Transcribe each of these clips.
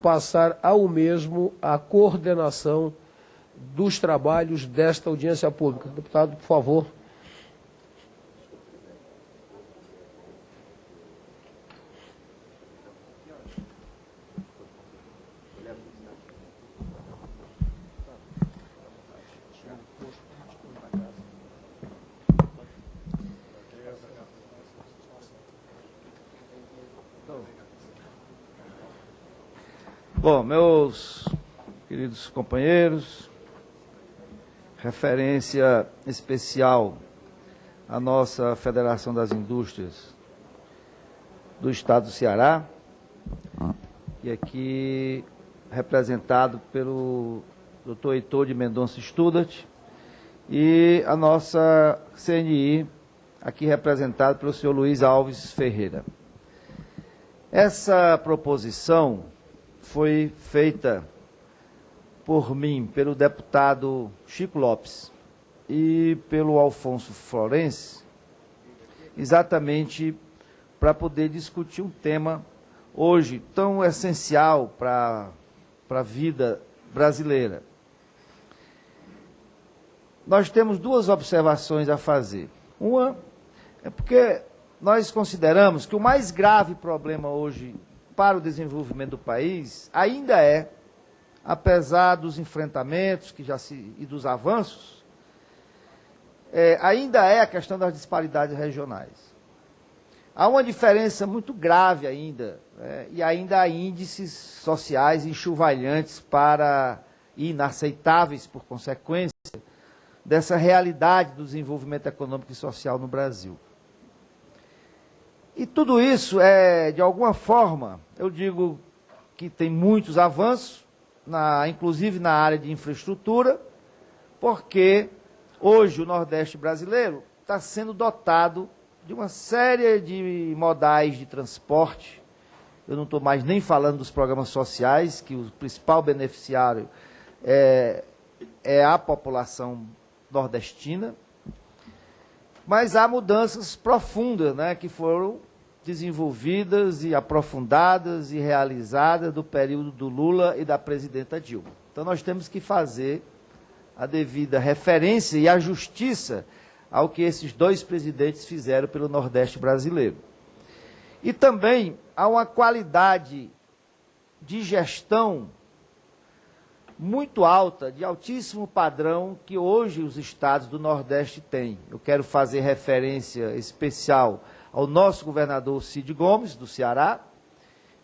passar ao mesmo a coordenação dos trabalhos desta audiência pública. Deputado, por favor. Bom, meus queridos companheiros, referência especial à nossa Federação das Indústrias do Estado do Ceará, e aqui representado pelo Dr. Heitor de Mendonça Studart, e a nossa CNI, aqui representado pelo senhor Luiz Alves Ferreira. Essa proposição foi feita por mim, pelo deputado Chico Lopes e pelo Alfonso Florencio, exatamente para poder discutir um tema hoje tão essencial para a vida brasileira. Nós temos duas observações a fazer. Uma é porque nós consideramos que o mais grave problema hoje para o desenvolvimento do país ainda é, apesar dos enfrentamentos e dos avanços, ainda é a questão das disparidades regionais. Há uma diferença muito grave ainda, e ainda há índices sociais enxovalhantes e inaceitáveis, por consequência, dessa realidade do desenvolvimento econômico e social no Brasil. E tudo isso de alguma forma, eu digo que tem muitos avanços, inclusive na área de infraestrutura, porque hoje o Nordeste brasileiro está sendo dotado de uma série de modais de transporte. Eu não estou mais nem falando dos programas sociais, que o principal beneficiário é a população nordestina, mas há mudanças profundas, que foram desenvolvidas e aprofundadas e realizadas do período do Lula e da presidenta Dilma. Então nós temos que fazer a devida referência e a justiça ao que esses dois presidentes fizeram pelo Nordeste brasileiro. E também há uma qualidade de gestão muito alta, de altíssimo padrão, que hoje os estados do Nordeste têm. Eu quero fazer referência especial ao nosso governador Cid Gomes, do Ceará,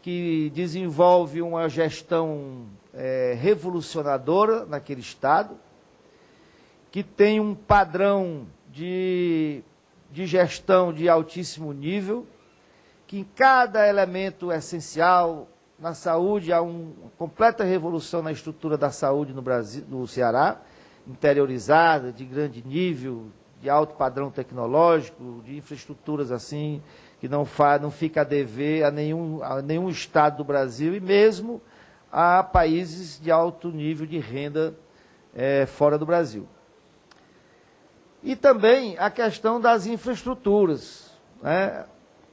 que desenvolve uma gestão revolucionadora naquele estado, que tem um padrão de gestão de altíssimo nível, que em cada elemento essencial, na saúde, há uma completa revolução na estrutura da saúde no Brasil, no Ceará, interiorizada, de grande nível, de alto padrão tecnológico, de infraestruturas assim, que não fica a dever a nenhum estado do Brasil, e mesmo a países de alto nível de renda fora do Brasil. E também a questão das infraestruturas,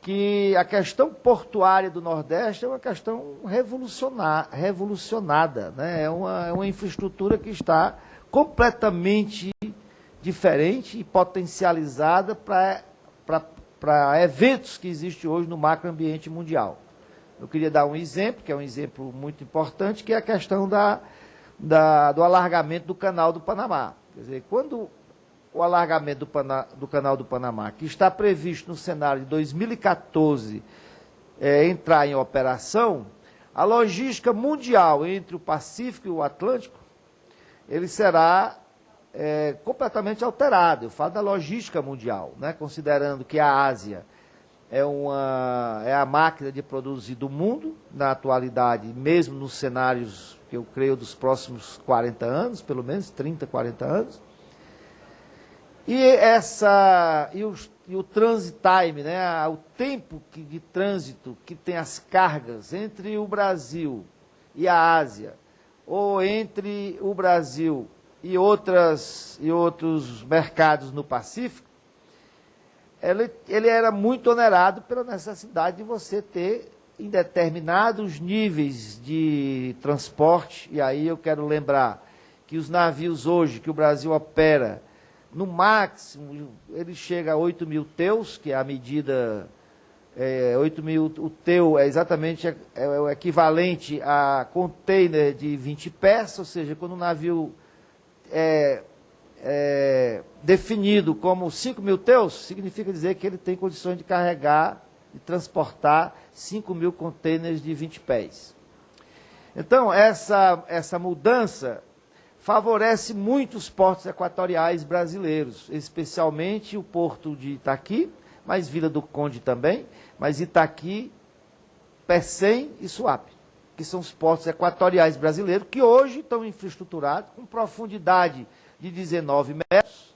que a questão portuária do Nordeste é uma questão revolucionada, é uma infraestrutura que está completamente diferente e potencializada para eventos que existem hoje no macroambiente mundial. Eu queria dar um exemplo, que é um exemplo muito importante, que é a questão do alargamento do Canal do Panamá. Quer dizer, quando o alargamento do Canal do Panamá, que está previsto no cenário de 2014, entrar em operação, a logística mundial entre o Pacífico e o Atlântico, ele será completamente alterado. Eu falo da logística mundial, considerando que a Ásia é a máquina de produzir do mundo, na atualidade, mesmo nos cenários, que eu creio, dos próximos 40 anos, pelo menos 30, 40 anos. E o transit time, o tempo de trânsito que tem as cargas entre o Brasil e a Ásia, ou entre o Brasil e outros mercados no Pacífico, ele era muito onerado pela necessidade de você ter em determinados níveis de transporte, e aí eu quero lembrar que os navios hoje que o Brasil opera, no máximo, ele chega a 8 mil teus, que é a medida, 8 mil, o teu é exatamente o equivalente a container de 20 pés, ou seja, quando o navio é definido como 5 mil teus, significa dizer que ele tem condições de carregar e transportar 5 mil containers de 20 pés. Então, essa mudança favorece muito os portos equatoriais brasileiros, especialmente o porto de Itaqui, mas Vila do Conde também, mas Itaqui, Pecém e Suape, que são os portos equatoriais brasileiros, que hoje estão infraestruturados, com profundidade de 19 metros,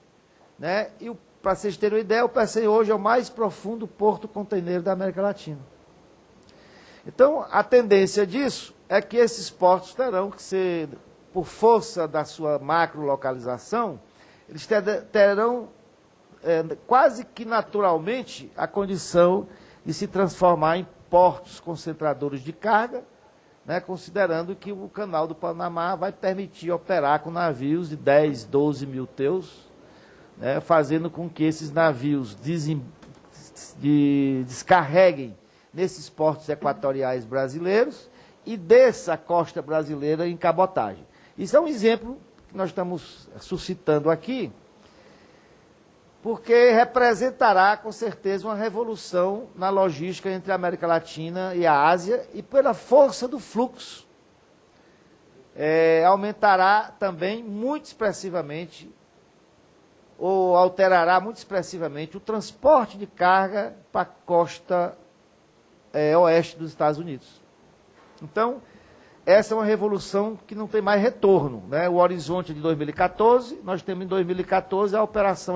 né? E para vocês terem uma ideia, o Pecém hoje é o mais profundo porto container da América Latina. Então, a tendência disso é que esses portos terão que ser, por força da sua macro-localização, eles terão quase que naturalmente a condição de se transformar em portos concentradores de carga, né, considerando que o canal do Panamá vai permitir operar com navios de 10, 12 mil teus, né, fazendo com que esses navios descarreguem nesses portos equatoriais brasileiros e desça a costa brasileira em cabotagem. Isso é um exemplo que nós estamos suscitando aqui, porque representará, com certeza, uma revolução na logística entre a América Latina e a Ásia, e pela força do fluxo, aumentará também muito expressivamente, ou alterará muito expressivamente, o transporte de carga para a costa oeste dos Estados Unidos. Então, essa é uma revolução que não tem mais retorno, né? O horizonte de 2014, nós temos em 2014 a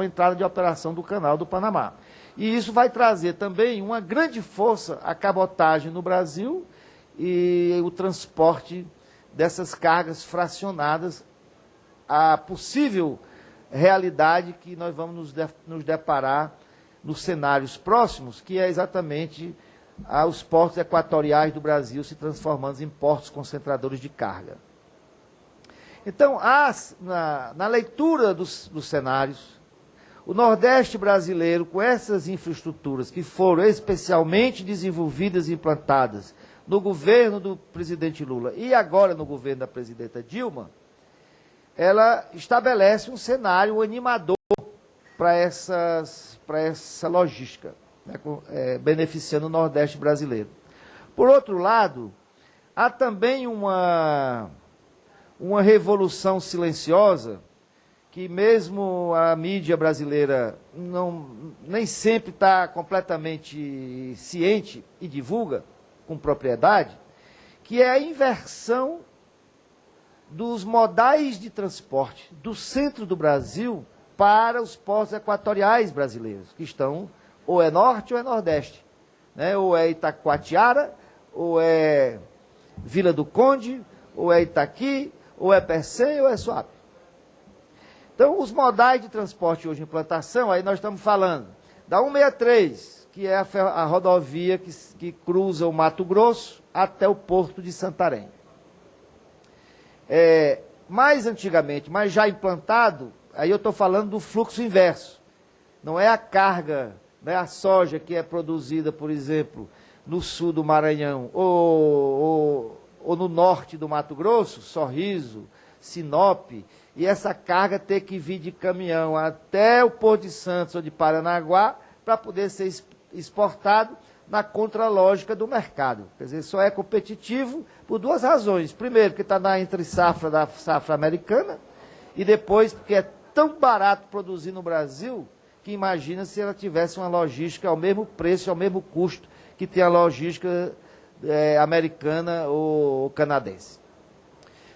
entrada de operação do Canal do Panamá. E isso vai trazer também uma grande força à cabotagem no Brasil e o transporte dessas cargas fracionadas, a possível realidade que nós vamos nos deparar nos cenários próximos, que é exatamente os portos equatoriais do Brasil se transformando em portos concentradores de carga. Então, na leitura dos cenários, o Nordeste brasileiro, com essas infraestruturas que foram especialmente desenvolvidas e implantadas no governo do presidente Lula e agora no governo da presidenta Dilma, ela estabelece um cenário animador para essa logística, né, beneficiando o Nordeste brasileiro. Por outro lado, há também uma revolução silenciosa, que mesmo a mídia brasileira nem sempre está completamente ciente e divulga com propriedade, que é a inversão dos modais de transporte do centro do Brasil para os portos equatoriais brasileiros, que estão ou é norte ou é nordeste, né? Ou é Itacoatiara, ou é Vila do Conde, ou é Itaqui, ou é Pecém, ou é Suape. Então, os modais de transporte hoje em implantação, aí nós estamos falando da 163, que é a rodovia que cruza o Mato Grosso até o porto de Santarém. Mais antigamente, mas já implantado, aí eu estou falando do fluxo inverso. Não é a carga, né, a soja que é produzida, por exemplo, no sul do Maranhão ou no norte do Mato Grosso, Sorriso, Sinop, e essa carga ter que vir de caminhão até o Porto de Santos ou de Paranaguá para poder ser exportado na contralógica do mercado. Quer dizer, só é competitivo por duas razões. Primeiro, porque está na entre-safra da safra americana, e depois, porque é tão barato produzir no Brasil, que imagina se ela tivesse uma logística ao mesmo preço, ao mesmo custo que tem a logística americana ou canadense.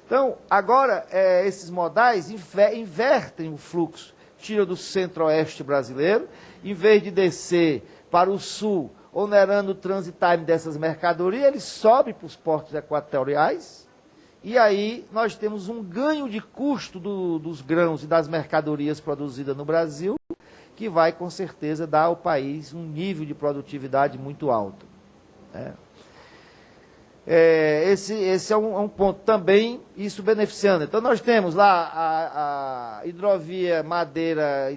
Então, agora, esses modais invertem o fluxo, tiram do centro-oeste brasileiro, em vez de descer para o sul, onerando o transit time dessas mercadorias, ele sobe para os portos equatoriais, e aí nós temos um ganho de custo dos grãos e das mercadorias produzidas no Brasil, que vai, com certeza, dar ao país um nível de produtividade muito alto, né? Esse é um ponto também, isso beneficiando. Então, nós temos lá a hidrovia Madeira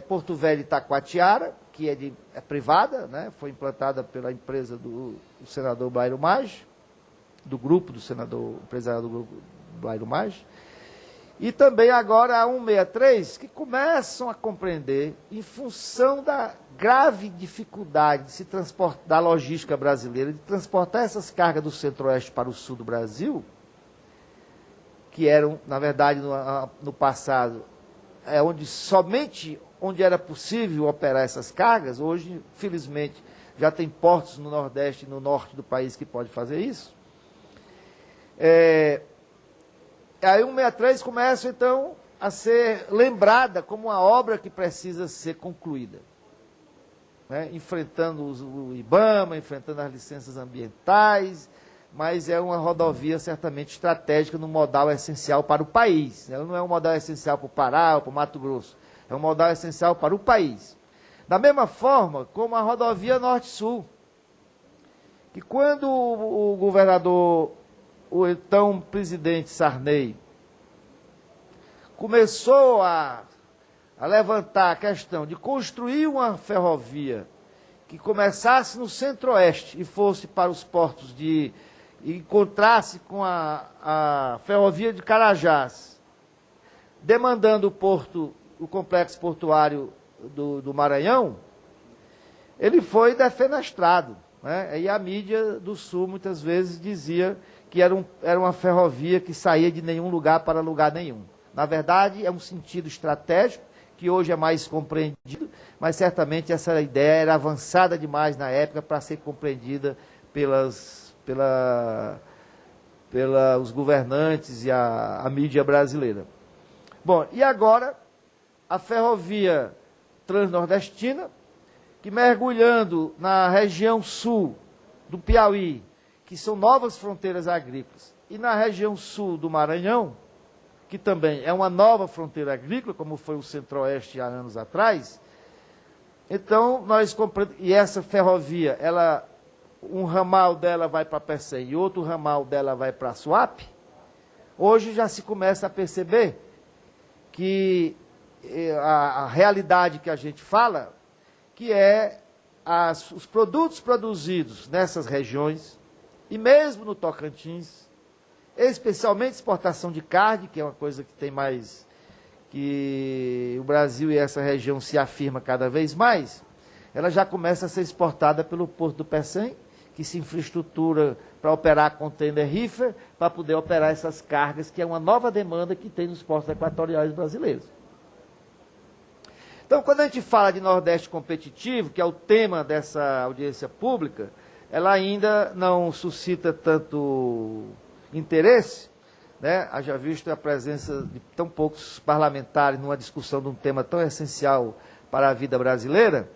Porto Velho Itacoatiara, que é privada, né? Foi implantada pela empresa do senador Blairo Maggi, do grupo do senador empresário do grupo Blairo Maggi. E também agora a 163, que começam a compreender, em função da grave dificuldade de se transportar, da logística brasileira, de transportar essas cargas do centro-oeste para o sul do Brasil, que eram, na verdade, no passado, somente onde era possível operar essas cargas. Hoje, felizmente, já tem portos no Nordeste e no Norte do país que pode fazer isso. A 163 começa, então, a ser lembrada como uma obra que precisa ser concluída, né? Enfrentando o IBAMA, enfrentando as licenças ambientais, mas é uma rodovia certamente estratégica no modal essencial para o país. Ela não é um modal essencial para o Pará ou para o Mato Grosso, é um modal essencial para o país. Da mesma forma como a rodovia Norte-Sul, que quando o governador, o então presidente Sarney, começou a levantar a questão de construir uma ferrovia que começasse no centro-oeste e fosse para os portos e encontrasse com a ferrovia de Carajás, demandando o complexo portuário do Maranhão, ele foi defenestrado, né? E a mídia do Sul muitas vezes dizia que era uma ferrovia que saía de nenhum lugar para lugar nenhum. Na verdade, é um sentido estratégico, que hoje é mais compreendido, mas certamente essa ideia era avançada demais na época para ser compreendida pelos governantes e a mídia brasileira. Bom, e agora a ferrovia transnordestina, que mergulhando na região sul do Piauí, que são novas fronteiras agrícolas, e na região sul do Maranhão, que também é uma nova fronteira agrícola, como foi o Centro-Oeste há anos atrás. Então, e essa ferrovia, um ramal dela vai para Pecém e outro ramal dela vai para Suape. Hoje já se começa a perceber que a realidade que a gente fala, que é os produtos produzidos nessas regiões, e mesmo no Tocantins, especialmente exportação de carne, que é uma coisa que tem mais, que o Brasil e essa região se afirma cada vez mais, ela já começa a ser exportada pelo Porto do Pecém, que se infraestrutura para operar container reefer, para poder operar essas cargas, que é uma nova demanda que tem nos portos equatoriais brasileiros. Então, quando a gente fala de Nordeste competitivo, que é o tema dessa audiência pública, ela ainda não suscita tanto interesse, né? Haja visto a presença de tão poucos parlamentares numa discussão de um tema tão essencial para a vida brasileira,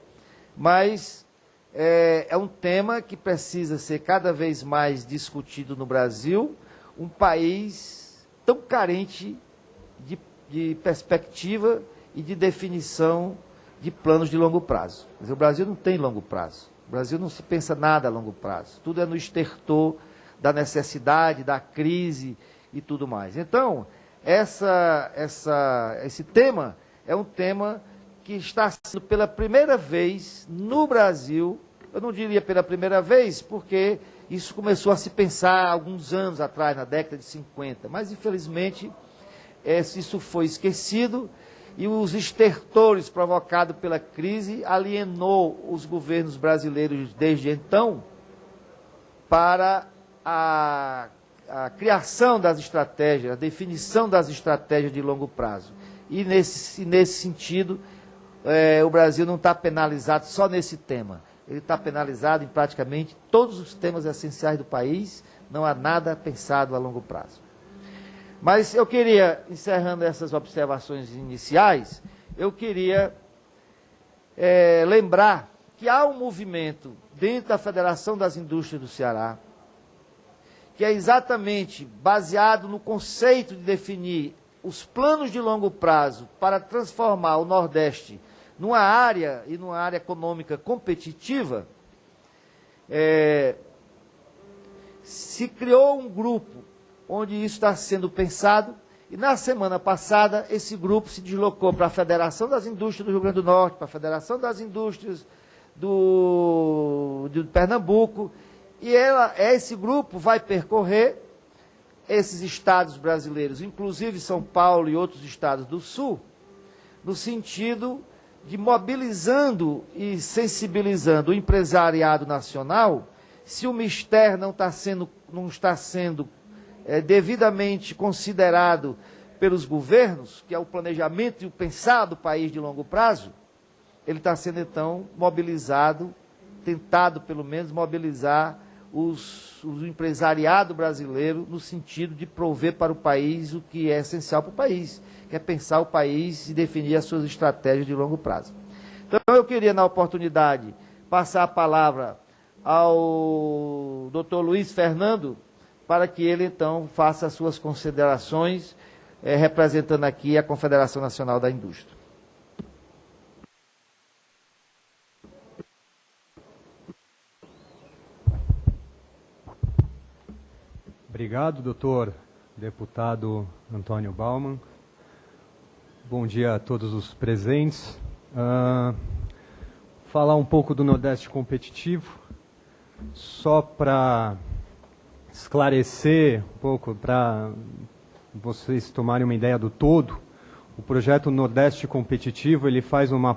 mas é um tema que precisa ser cada vez mais discutido no Brasil, um país tão carente de perspectiva e de definição de planos de longo prazo. Mas o Brasil não tem longo prazo, o Brasil não se pensa nada a longo prazo, tudo é no estertor da necessidade, da crise e tudo mais. Então, esse tema é um tema que está sendo pela primeira vez no Brasil, eu não diria pela primeira vez, porque isso começou a se pensar há alguns anos atrás, na década de 50, mas infelizmente isso foi esquecido e os estertores provocados pela crise alienou os governos brasileiros desde então para a criação das estratégias, a definição das estratégias de longo prazo. E nesse sentido, o Brasil não está penalizado só nesse tema. Ele está penalizado em praticamente todos os temas essenciais do país, não há nada pensado a longo prazo. Mas eu queria, encerrando essas observações iniciais, eu queria lembrar que há um movimento dentro da Federação das Indústrias do Ceará, que é exatamente baseado no conceito de definir os planos de longo prazo para transformar o Nordeste numa área econômica competitiva, se criou um grupo onde isso está sendo pensado, e na semana passada esse grupo se deslocou para a Federação das Indústrias do Rio Grande do Norte, para a Federação das Indústrias de Pernambuco, e esse grupo vai percorrer esses estados brasileiros, inclusive São Paulo e outros estados do Sul, no sentido de mobilizando e sensibilizando o empresariado nacional. Se o Mister não está sendo devidamente considerado pelos governos, que é o planejamento e o pensar do país de longo prazo, ele está sendo, então, mobilizado, tentado, pelo menos, mobilizar o empresariado brasileiro no sentido de prover para o país o que é essencial para o país, que é pensar o país e definir as suas estratégias de longo prazo. Então, eu queria, na oportunidade, passar a palavra ao Dr. Luiz Fernando, para que ele, então, faça as suas considerações, representando aqui a Confederação Nacional da Indústria. Obrigado, doutor deputado Antônio Baumann. Bom dia a todos os presentes. Falar um pouco do Nordeste competitivo, só para esclarecer um pouco, para vocês tomarem uma ideia do todo. O projeto Nordeste competitivo, ele faz uma